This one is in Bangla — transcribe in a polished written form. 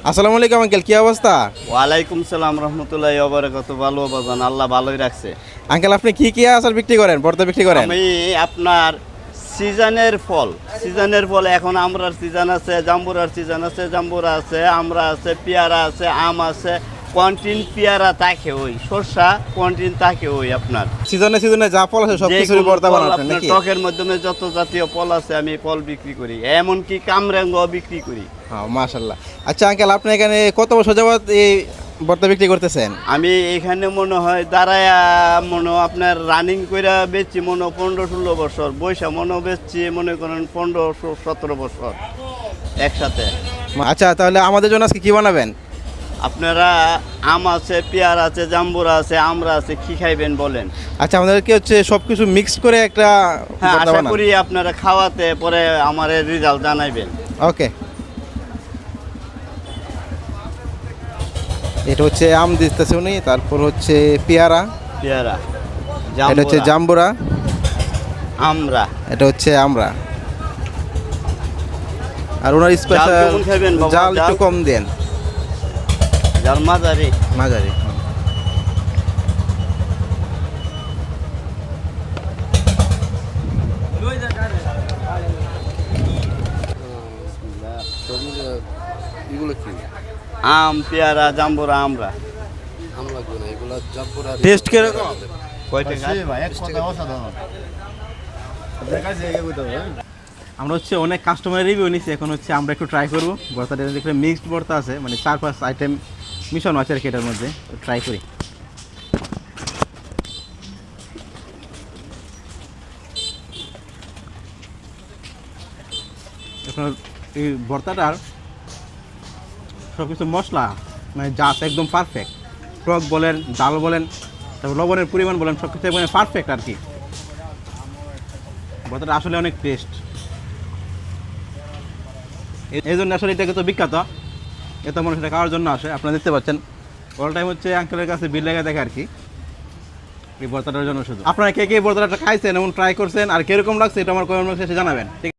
আসসালামু আলাইকুম আঙ্কেল, কি অবস্থা? ওয়ালাইকুম সালাম রহমতুল্লাহি ওয়া বারাকাতুহু। ভালো বাজান, আল্লাহ ভালোই রাখছে। আঙ্কেল, আপনি কি কি আচার বিক্রি করেন, ভর্তা বিক্রি করেন? আমি আপনার সিজনের ফল এখন আমরার সিজন আছে, জাম্বুরার সিজন আছে, জাম্বুরা আছে, আমরা আছে, পেয়ারা আছে, আম আছে। কন্টিন পেয়ারা থাকে, ওই সরষা কন্টিন থাকে ওই আপনার সিজনে সিজনে যা ফল আছে সব যে কিছুরই কোনো ভর্তা ফল বানাচ্ছেন আপনার নাকি? টকের মাধ্যমে যত জাতীয় ফল আছে আমি ফল বিক্রি করি, এমনকি কামরাঙ্গ বিক্রি করি। হ্যাঁ, মাশাআল্লাহ। আচ্ছা আঙ্কেল, আপনি এখানে কত বছর যাবত এই ভর্তা বিক্রি করতেছেন? আমি এখানে মনে হয় দাঁড়ায়া আপনার রানিং কইরা বেচছি 15-16 বছর, বৈশা বেচছি মনে করেন 15-17 বছর একসাথে। আচ্ছা, তাহলে আমাদের জন্য আজকে কি বানাবেন? আপনারা আম আছে, পেয়ার আছে, জাম্বুরা আছে, আমরা আছে, কি খাইবেন বলেন? আচ্ছা, আমাদেরকে হচ্ছে সবকিছু মিক্স করে একটা হ্যাঁ, ভর্তা আশা বানান। করি আপনারা খাওয়াতে পরে আমার রেজাল্ট জানাইবেন। ওকে। এটা হচ্ছে আম দিতেছে উনি, তারপর হচ্ছে পেয়ারা, পেয়ারা, এটা হচ্ছে জাম্বুরা, জাম্বুরা, আমরা। এটা হচ্ছে আমরা। আর ওনার জাল স্পেশাল কেমন খাইবেন বাবা? জাল একটু কম দেন, জাল মাঝারি। মাঝারি। এগুলো কি? আম, পেয়ারা, জাম্বুরা, আমরা। আম লাগবে না, এগুলো জাম্বুরা। টেস্ট কিরকম? কয় টাকা? আমরা হচ্ছে অনেক কাস্টমারের রিভিউ নিচ্ছি, এখন হচ্ছে আমরা একটু ট্রাই করবো ভর্তাটা। দেখলে মিক্সড ভর্তা আছে, মানে 4-5 আইটেম মিশানো আছে আর কি এটার মধ্যে। ট্রাই করি। এখন এই ভর্তাটার সব কিছু মশলা মানে জাত একদম পারফেক্ট। টক বলেন, ডাল বলেন, তারপর লবণের পরিমাণ বলেন, সব কিছু মানে পারফেক্ট আর কি। ভর্তাটা আসলে অনেক টেস্ট, এই জন্য আসলে এটাকে তো বিখ্যাত, এত মানুষ এটা খাওয়ার জন্য আসে। আপনারা দেখতে পাচ্ছেন অল টাইম হচ্ছে আঙ্কেলের কাছে বিল লেগে দেখে আর কি এই ভর্তাটার জন্য শুধু। আপনারা কে কে ভর্তাটা খাইছেন এবং ট্রাই করছেন আর কিরকম লাগছে এটা আমার কমেন্ট বক্সে এসে জানাবেন, ঠিক